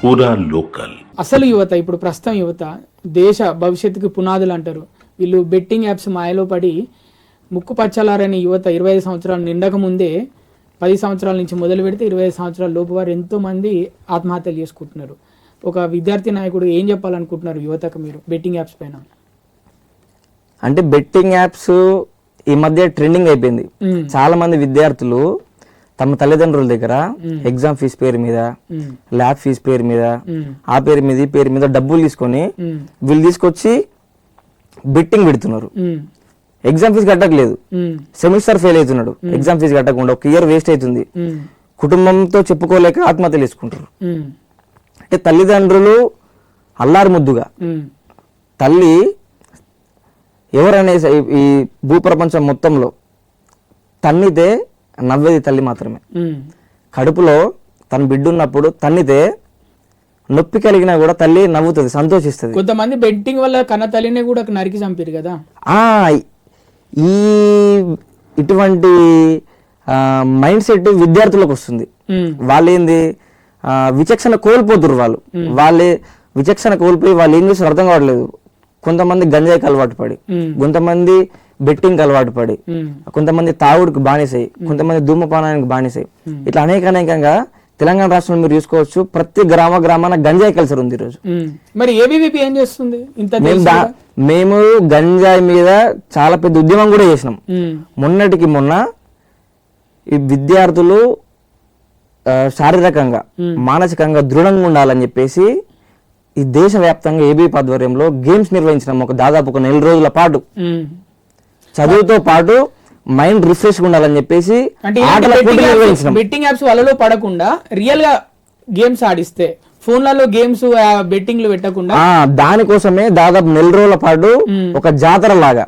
పూరా లోకల్. అసలు యువత ఇప్పుడు ప్రస్తుతం యువత దేశ భవిష్యత్తుకి పునాదులు అంటారు. వీళ్ళు బెట్టింగ్ యాప్స్ మాయలో పడి ముక్కు పచ్చలారని యువత 25 సంవత్సరాలు నిండక ముందే 10 సంవత్సరాల నుంచి మొదలు పెడితే 25 సంవత్సరాల లోపు వారు ఎంతో మంది ఆత్మహత్యలు చేసుకుంటున్నారు. ఒక విద్యార్థి నాయకుడు ఏం చెప్పాలనుకుంటున్నారు యువతకు మీరు బెట్టింగ్ యాప్స్ పైన? అంటే బెట్టింగ్ యాప్స్ ఈ మధ్య ట్రెండింగ్ అయిపోయింది. చాలా మంది విద్యార్థులు తమ తల్లిదండ్రుల దగ్గర ఎగ్జామ్ ఫీజు పేరు మీద, ల్యాబ్ ఫీజు పేరు మీద, ఆ పేరు మీద ఈ పేరు మీద డబ్బులు తీసుకొని వీళ్ళు తీసుకొచ్చి బెట్టింగ్ పెడుతున్నారు. ఎగ్జామ్ ఫీజు కట్టట్లేదు, సెమిస్టర్ ఫెయిల్ అవుతున్నాడు, ఎగ్జామ్ ఫీజు కట్టకుండా ఒక ఇయర్ వేస్ట్ అవుతుంది, కుటుంబంతో చెప్పుకోలేక ఆత్మహత్యలు చేసుకుంటారు. అంటే తల్లిదండ్రులు అల్లారు ముద్దుగా, తల్లి ఎవరనే ఈ భూప్రపంచం మొత్తంలో తన్నితే నవ్వేది తల్లి మాత్రమే. కడుపులో తన బిడ్డ ఉన్నప్పుడు తన్నితే నొప్పి కలిగినా కూడా తల్లి నవ్వుతుంది, సంతోషిస్తుంది. కొంతమంది బెట్టింగ్ వల్ల కన్న తల్లిని కూడా నరికి చంపారు కదా. ఈ ఇటువంటి మైండ్ సెట్ విద్యార్థులకు వస్తుంది. వాళ్ళు ఏంది విచక్షణ కోల్పోతున్నారు. వాళ్ళే విచక్షణ కోల్పోయి వాళ్ళు ఏం చేస్తారు అర్థం కావట్లేదు. కొంతమంది గంజాయికి అలవాటు పడి, కొంతమంది బెట్టింగ్ అలవాటు పడి, కొంతమంది తాగుడికి బానిసాయి, కొంతమంది ధూమపానానికి బానిసాయి. ఇట్లా అనేకంగా తెలంగాణ రాష్ట్రంలో మీరు చూసుకోవచ్చు. ప్రతి గ్రామాన గంజాయి కల్చర్ ఉంది ఈరోజు. మరి ఏబీవీపీ ఏం చేస్తుంది? మేము గంజాయి మీద చాలా పెద్ద ఉద్యమం కూడా చేసినాం. మొన్నటికి మొన్న ఈ విద్యార్థులు శారీరకంగా మానసికంగా దృఢంగా ఉండాలని చెప్పేసి ఈ దేశవ్యాప్తంగా ఏబీవీపీ ఆధ్వర్యంలో గేమ్స్ నిర్వహించినాం. దాదాపు ఒక 4 రోజుల పాటు చదువుతో పాటు మైండ్ రిఫ్రెష్ ఉండాలని చెప్పేసి బెట్టింగ్ యాప్స్ వాళ్ళలో పడకుండా రియల్ గా గేమ్స్ ఆడిస్తే, ఫోన్లలో గేమ్స్ బెట్టింగ్లు పెట్టకుండా దానికోసమే దాదాపు 4 రోజుల పాటు ఒక జాతర లాగా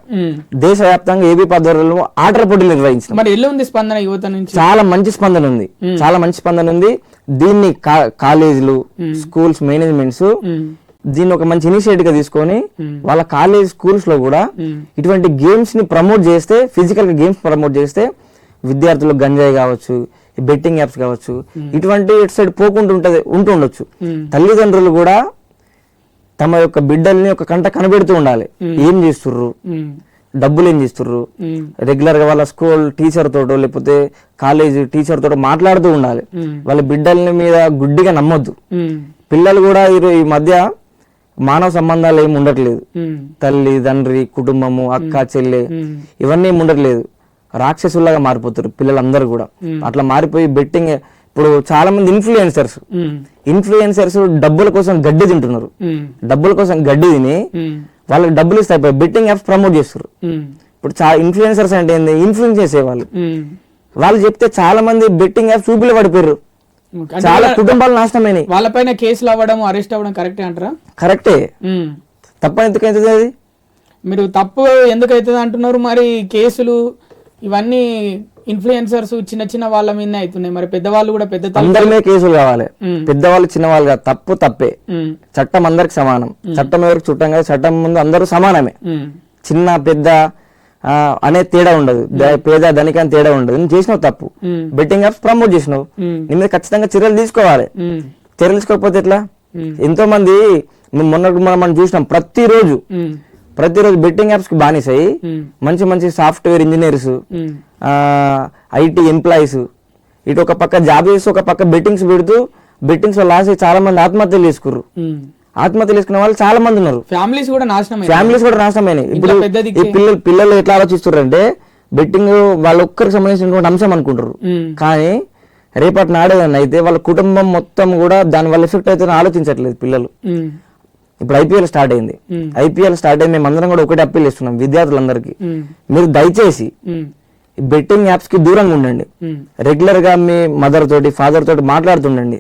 దేశవ్యాప్తంగా ఏబీవీపీ ఆధ్వర్యంలో ఆటల పోటీలు నిర్వహించాం. మరి ఎలా ఉంది స్పందన యువత నుంచి? చాలా మంచి స్పందన ఉంది. దీన్ని కాలేజీలు, స్కూల్స్ మేనేజ్మెంట్స్ దీన్ని ఒక మంచి ఇనిషియేటివ్ గా తీసుకొని వాళ్ళ కాలేజ్ స్కూల్స్ లో కూడా ఇటువంటి గేమ్స్ ని ప్రమోట్ చేస్తే, ఫిజికల్ గా గేమ్స్ ప్రమోట్ చేస్తే విద్యార్థులు గంజాయి కావచ్చు, బెట్టింగ్ యాప్స్ కావచ్చు, ఇటువంటి ఇటు సైడ్ పోకుండా ఉండొచ్చు. తల్లిదండ్రులు కూడా తమ యొక్క బిడ్డల్ని ఒక కంట కనబెడుతూ ఉండాలి. ఏం చేస్తుర్రు, డబ్బులు ఏం చేస్తుర్రు, రెగ్యులర్ గా వాళ్ళ స్కూల్ టీచర్ తోటో లేకపోతే కాలేజ్ టీచర్ తోటో మాట్లాడుతూ ఉండాలి. వాళ్ళ బిడ్డల్ని మీద గుడ్డిగా నమ్మొద్దు. పిల్లలు కూడా ఈ మధ్య మానవ సంబంధాలు ఏమి ఉండట్లేదు. తల్లి తండ్రి కుటుంబము అక్క చెల్లె ఇవన్నీ ఏమి ఉండట్లేదు. రాక్షసులాగా మారిపోతారు పిల్లలందరూ కూడా. అట్లా మారిపోయి బెట్టింగ్, ఇప్పుడు చాలా మంది ఇన్ఫ్లుయెన్సర్స్ డబ్బుల కోసం గడ్డి తింటున్నారు. డబ్బుల కోసం గడ్డి తిని వాళ్ళకి డబ్బులు ఇస్తాయి బెట్టింగ్ యాప్స్ ప్రమోట్ చేస్తారు. ఇప్పుడు చాలా ఇన్ఫ్లుయెన్సర్స్ అంటే ఏంది, ఇన్ఫ్లుయెన్స్ చేసేవాళ్ళు. వాళ్ళు చెప్తే చాలా మంది బెట్టింగ్ యాప్స్ చూపిలో పడిపోయారు. చాలా కుటుంబాలు నాశనమైనాయి. వాళ్ళపైన కేసులు అవ్వడం, అరెస్ట్ అవ్వడం కరెక్టే అంటారా? కరెక్టే. తప్ప ఎందుకైతుంది అది? మీరు తప్పు ఎందుకైతుంది అంటున్నారు? మరి కేసులు ఇవన్నీ ఇన్ఫ్లుయెన్సర్స్ చిన్న వాళ్ళ మీదనే అవుతున్నాయి. మరి పెద్దవాళ్ళు కూడా అందరి మీద కేసులు కావాలి. పెద్దవాళ్ళు చిన్నవాళ్ళు కాదు, తప్పు తప్పే. చట్టం అందరికి సమానం. చట్టం ఎవరికి చుట్టం కాదు. చట్టం ముందు అందరూ సమానమే. చిన్న పెద్ద అనే తేడా ఉండదు, పేద ధనిక అని తేడా ఉండదు. నువ్వు చేసినావు తప్పు, బెట్టింగ్ యాప్స్ ప్రమోట్ చేసినావు, నీ మీద ఖచ్చితంగా చర్యలు తీసుకోవాలి. చర్యలు తీసుకోకపోతే ఎట్లా? ఎంతో మంది మనం చూసినాం, ప్రతిరోజు బెట్టింగ్ యాప్స్ కి బానిసాయి మంచి సాఫ్ట్వేర్ ఇంజనీర్స్, ఐటీ ఎంప్లాయీస్ ఇటు ఒక పక్క జాబ్ చేసి ఒక పక్క బెట్టింగ్స్ పెడుతూ బెట్టింగ్స్ లో లాస్ అయ్యి చాలా మంది ఆత్మహత్యలు చేసుకున్నారు. ఆత్మహత్యలు చేసుకున్న వాళ్ళు చాలా మంది ఉన్నారు. ఫ్యామిలీస్ కూడా నాశనమైనాయి. ఇప్పుడు ఈ పిల్లలు ఎట్లా ఆలోచిస్తారు అంటే బెట్టింగ్ వాళ్ళ ఒక్కరికి సంబంధించినటువంటి అంశం అనుకుంటారు. కానీ రేపటి నాడేదన్నా అయితే వాళ్ళ కుటుంబం మొత్తం కూడా దాని వల్ల ఎఫెక్ట్ అయితే ఆలోచించట్లేదు పిల్లలు. ఇప్పుడు ఐపీఎల్ స్టార్ట్ అయింది. మేము అందరం కూడా ఒకటి అప్పీల్ చేస్తున్నాం విద్యార్థులందరికీ, మీరు దయచేసి బెట్టింగ్ యాప్స్ కి దూరంగా ఉండండి. రెగ్యులర్ గా మీ మదర్ తోటి ఫాదర్ తోటి మాట్లాడుతుండండి.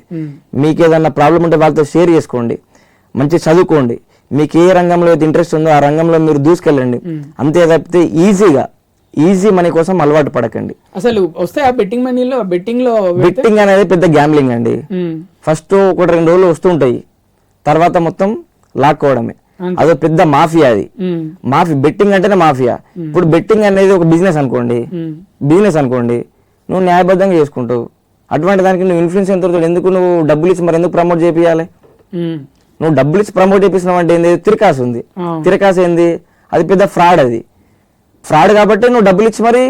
మీకు ఏదన్నా ప్రాబ్లం ఉంటే వాళ్ళతో షేర్ చేసుకోండి. మంచి చదువుకోండి. మీకు ఏ రంగంలో అయితే ఇంట్రెస్ట్ ఉందో ఆ రంగంలో మీరు దూసుకెళ్ళండి. అంతే తప్పితే ఈజీ మనీ కోసం అలవాటు పడకండి. అసలు వస్తాయా బెట్టింగ్ మనీలో? బెట్టింగ్ అనేది పెద్ద గ్యాంబ్లింగ్ అండి. ఫస్ట్ 1-2 రోజులు వస్తుంటాయి, తర్వాత మొత్తం లాక్కోవడమే. అదో పెద్ద మాఫియా. అది బెట్టింగ్ అంటేనే మాఫియా. ఇప్పుడు బెట్టింగ్ అనేది ఒక బిజినెస్ అనుకోండి, నువ్వు న్యాయబద్ధంగా చేసుకుంటావు. అటువంటి దానికి నువ్వు ఇన్ఫ్లుయెన్స్ ఎందుకు డబ్బులు ఇచ్చి మరి ఎందుకు ప్రమోట్ చేయాలి? నువ్వు డబ్బులు ఇచ్చి ప్రమోట్ చేపిస్తున్నావు అంటే ఏంది, తిరకాసు ఉంది. తిరకాసు ఏంది, అది పెద్ద ఫ్రాడ్. అది ఫ్రాడ్ కాబట్టి నువ్వు డబ్బులు ఇచ్చి మరి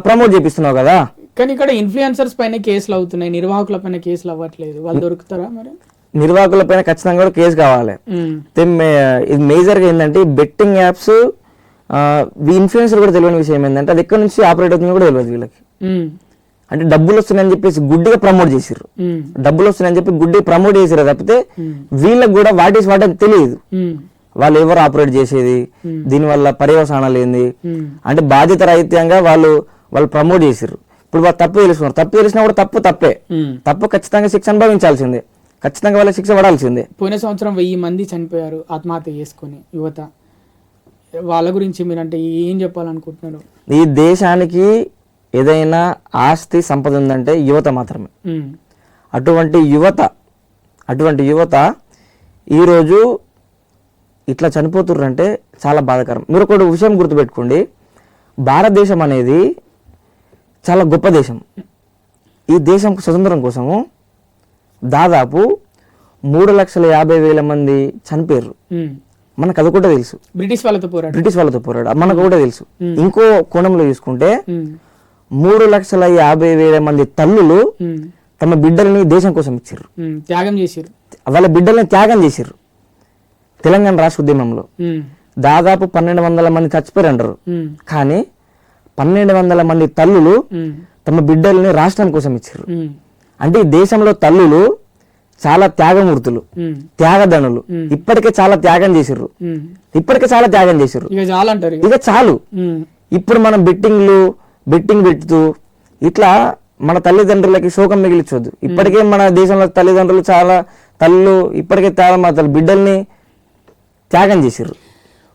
ప్రమోట్ చేపిస్తున్నావు కదా. కానీ ఇక్కడ ఇన్ఫ్లుయెన్సర్స్ పైన కేసులు అవుతున్నాయి, నిర్వాహకుల పైన కేసులు అవ్వట్లేదు. వాళ్ళు దొరుకుతారా మరి? నిర్వాహకుల పైన ఖచ్చితంగా కూడా కేసు కావాలి. ఇది మేజర్ గా ఏంటంటే బెట్టింగ్ యాప్స్ ఇన్ఫ్లుయెన్సర్ కూడా తెలియని విషయం ఏంటంటే అది ఎక్కడి నుంచి ఆపరేట్ అవుతుందో కూడా తెలియదు వీళ్ళకి. అంటే డబ్బులు వస్తున్నాయని చెప్పేసి గుడ్డిగా ప్రమోట్ చేసిర్రు, డబ్బులు వస్తున్నాయని చెప్పి గుడ్డిగా ప్రమోట్ చేసిర్రు తప్పితే వీళ్ళకి కూడా వాటి అని తెలియదు. వాళ్ళు ఎవరు ఆపరేట్ చేసేది, దీనివల్ల పర్యవసానాలు ఏంది అంటే బాధ్యత రహితంగా వాళ్ళు ప్రమోట్ చేసిర్రు. ఇప్పుడు వాళ్ళు తప్పు తెలుసుకున్నారు, తప్పు తెలిసినా కూడా తప్పే, తప్పు ఖచ్చితంగా శిక్ష అనుభవించాల్సిందే, ఖచ్చితంగా వాళ్ళ శిక్ష పడాల్సిందే. పోయిన సంవత్సరం 1000 మంది చనిపోయారు ఆత్మహత్య చేసుకుని యువత. వాళ్ళ గురించి మీరంటే ఏం చెప్పాలనుకుంటున్నారు? ఈ దేశానికి ఏదైనా ఆస్తి సంపద ఉందంటే యువత మాత్రమే. అటువంటి యువత ఈరోజు ఇట్లా చనిపోతుర్రంటే చాలా బాధాకరం. మీరు ఒక విషయం గుర్తుపెట్టుకోండి, భారతదేశం అనేది చాలా గొప్ప దేశం. ఈ దేశం స్వతంత్రం కోసము దాదాపు 3,50,000 మంది చనిపోయారు. మనకు అది కూడా తెలుసు. బ్రిటిష్ వాళ్ళతో పోరాడు మనకు కూడా తెలుసు. ఇంకో కోణంలో చూసుకుంటే 3,50,000 మంది తల్లులు తమ బిడ్డల్ని దేశం కోసం ఇచ్చారు, త్యాగం చేశారు, వాళ్ళ బిడ్డల్ని త్యాగం చేశారు. తెలంగాణ రాష్ట్ర ఉద్యమంలో దాదాపు 1,200 మంది చచ్చిపోయారు అంటారు, కానీ 1,200 మంది తల్లులు తమ బిడ్డల్ని రాష్ట్రం కోసం ఇచ్చారు. అంటే ఈ దేశంలో తల్లులు చాలా త్యాగమూర్తులు, త్యాగదనులు. ఇప్పటికే చాలా త్యాగం చేసిర్రు, ఇక చాలు. ఇప్పుడు మనం బెట్టింగ్ పెడుతూ ఇట్లా మన తల్లిదండ్రులకి శోకం మిగిలించొద్దు. ఇప్పటికే మన దేశంలో తల్లిదండ్రులు చాలా ఇప్పటికే బిడ్డల్ని త్యాగం చేసిర్రు.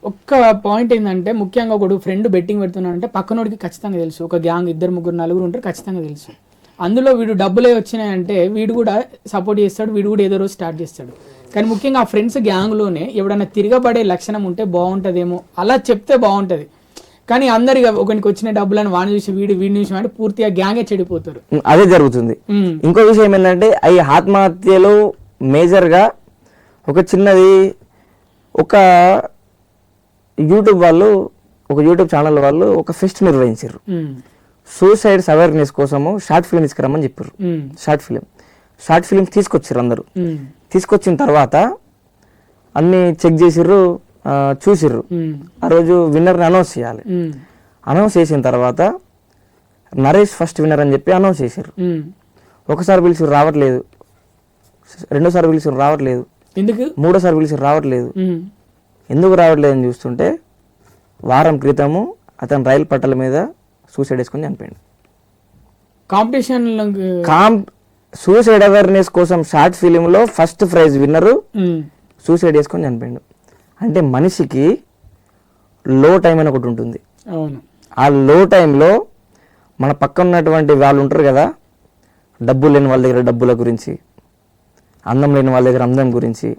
ఒక్క పాయింట్ ఏంటంటే ముఖ్యంగా ఒకడు ఫ్రెండ్ బెట్టింగ్ పెడుతున్నాడంటే పక్కనోడికి ఖచ్చితంగా తెలుసు, ఒక గ్యాంగ్ 2, 3, 4 ఉంటారు, ఖచ్చితంగా తెలుసు. అందులో వీడు డబ్బులే వచ్చినాయంటే వీడు కూడా సపోర్ట్ చేస్తాడు, వీడు కూడా ఏదో రోజు స్టార్ట్ చేస్తాడు. కానీ ముఖ్యంగా ఆ ఫ్రెండ్స్ గ్యాంగ్లోనే ఎవడన్నా తిరగబడే లక్షణం ఉంటే బాగుంటుందేమో, అలా చెప్తే బాగుంటుంది. కానీ అందరిగా ఒకరికి వచ్చిన డబ్బులను వాడిని చూసి వీడిని చూసి అంటే పూర్తిగా గ్యాంగే చెడిపోతారు. అదే జరుగుతుంది. ఇంకో విషయం ఏంటంటే ఈ ఆత్మహత్యలు మేజర్ గా ఒక చిన్నది, ఒక యూట్యూబ్ ఛానల్ వాళ్ళు ఒక ఫెస్ట్ నిర్వహించారు. సూసైడ్స్ అవేర్నెస్ కోసము షార్ట్ ఫిల్మ్ తీసుకురమ్మని చెప్పారు. షార్ట్ ఫిల్మ్ తీసుకొచ్చారు అందరూ. తీసుకొచ్చిన తర్వాత అన్ని చెక్ చేసిర్రు, చూసిర్రు. ఆ రోజు విన్నర్ని అనౌన్స్ చేయాలి. అనౌన్స్ చేసిన తర్వాత నరేష్ ఫస్ట్ విన్నర్ అని చెప్పి అనౌన్స్ చేశారు. ఒకసారి పిలిచి రావట్లేదు, రెండోసారి పిలిచి రావట్లేదు, మూడోసారి పిలిచి రావట్లేదు. ఎందుకు రావట్లేదు అని చూస్తుంటే వారం క్రితము అతను రైలు పట్టాల మీద సూసైడ్ వేసుకొని చనిపోయాడు. సూసైడ్ అవేర్నెస్ కోసం షార్ట్ ఫిలిం లో ఫస్ట్ ప్రైజ్ విన్నరు సూసైడ్ వేసుకొని చనిపోయాడు. అంటే మనిషికి లో టైం అని ఒకటి ఉంటుంది. ఆ లో టైంలో మన పక్కన ఉన్నటువంటి వాళ్ళు ఉంటారు కదా, డబ్బు లేని వాళ్ళ దగ్గర డబ్బుల గురించి, అందం లేని వాళ్ళ దగ్గర అందం గురించి,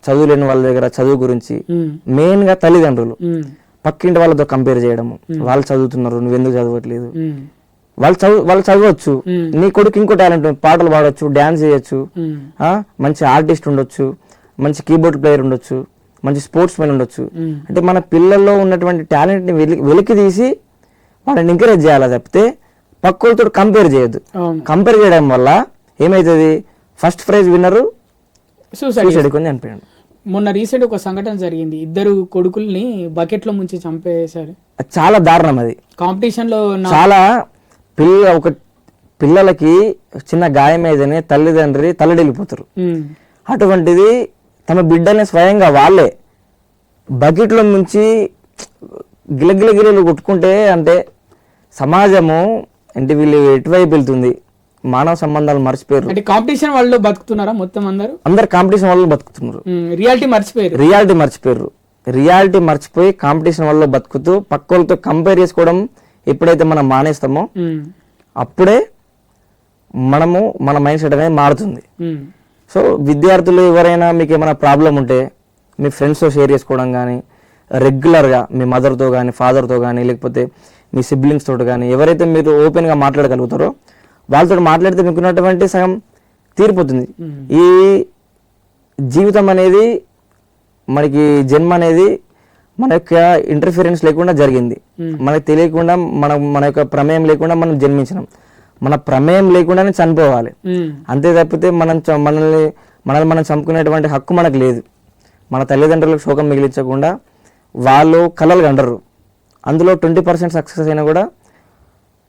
చదువు లేని వాళ్ళ దగ్గర చదువు గురించి, మెయిన్ గా తల్లిదండ్రులు పక్కింటి వాళ్ళతో కంపేర్ చేయడము. వాళ్ళు చదువుతున్నారు, నువ్వెందుకు చదవట్లేదు, వాళ్ళు చదవచ్చు, నీ కొడుకు ఇంకో టాలెంట్, పాటలు పాడవచ్చు, డాన్స్ చేయొచ్చు, మంచి ఆర్టిస్ట్ ఉండొచ్చు, మంచి కీబోర్డ్ ప్లేయర్ ఉండొచ్చు, మంచి స్పోర్ట్స్ మెన్ ఉండొచ్చు. అంటే మన పిల్లల్లో ఉన్నటువంటి టాలెంట్ ని వెలికి తీసి వాళ్ళని ఎంకరేజ్ చేయాలి తప్పితే పక్కలతో కంపేర్ చేయొద్దు. కంపేర్ చేయడం వల్ల ఏమైతుంది, ఫస్ట్ ప్రైజ్ విన్నర్ సూసైడ్ కొని చనిపోయాడు. మొన్న రీసెంట్ ఒక సంఘటన జరిగింది, 2 కొడుకుల్ని బకెట్ లో ముంచి చంపేశారు. చాలా దారుణం. అది కాంపిటీషన్ లో చాలా పిల్లలకి చిన్న గాయం ఏదైనా తల్లిదండ్రి తల్లడిల్లిపోతారు. అటువంటిది తమ బిడ్డల్ని స్వయంగా వాళ్ళే బకెట్ లో ముంచి గిలగిలగిలు కొట్టుకుంటే అంటే సమాజము అంటే వీళ్ళు ఎటువైపు వెళ్తుంది, మానవ సంబంధాలు మర్చిపోయారు. అంటే కాంపిటీషన్ వాళ్ళు బతుకుతున్నారా మొత్తం అందరు కాంపిటీషన్ వాళ్ళు బతుకుతున్నారు, రియాలిటీ మర్చిపోయి కాంపిటీషన్ వల్ల బతుకుతూ పక్కలతో కంపేర్ చేసుకోవడం ఎప్పుడైతే మనం మానేస్తామో అప్పుడే మన మైండ్ సెట్ అనేది మారుతుంది. సో విద్యార్థులు ఎవరైనా మీకు ఏమైనా ప్రాబ్లం ఉంటే మీ ఫ్రెండ్స్తో షేర్ చేసుకోవడం కానీ, రెగ్యులర్గా మీ మదర్తో కానీ, ఫాదర్తో కానీ, లేకపోతే మీ సిబ్లింగ్స్ తోటి కానీ ఎవరైతే మీరు ఓపెన్గా మాట్లాడగలుగుతారో వాళ్ళతో మాట్లాడితే మీకున్నటువంటి సగం తీరిపోతుంది. ఈ జీవితం అనేది మనకి జన్మ అనేది మన యొక్క ఇంటర్ఫిరెన్స్ లేకుండా జరిగింది. మనకు తెలియకుండా మన యొక్క ప్రమేయం లేకుండా మనం జన్మించినాం. మన ప్రమేయం లేకుండానే చనిపోవాలి. అంతే తప్పితే మనల్ని మనం చంపుకునేటువంటి హక్కు మనకు లేదు. మన తల్లిదండ్రులకు శోకం మిగిలించకుండా వాళ్ళు కలలు కండరు. అందులో 20% సక్సెస్ అయినా కూడా,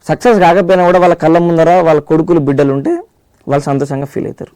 సక్సెస్ కాకపోయినా కూడా వాళ్ళ కళ్ళ ముందర వాళ్ళ కొడుకులు బిడ్డలు ఉంటే వాళ్ళు సంతోషంగా ఫీల్ అవుతారు.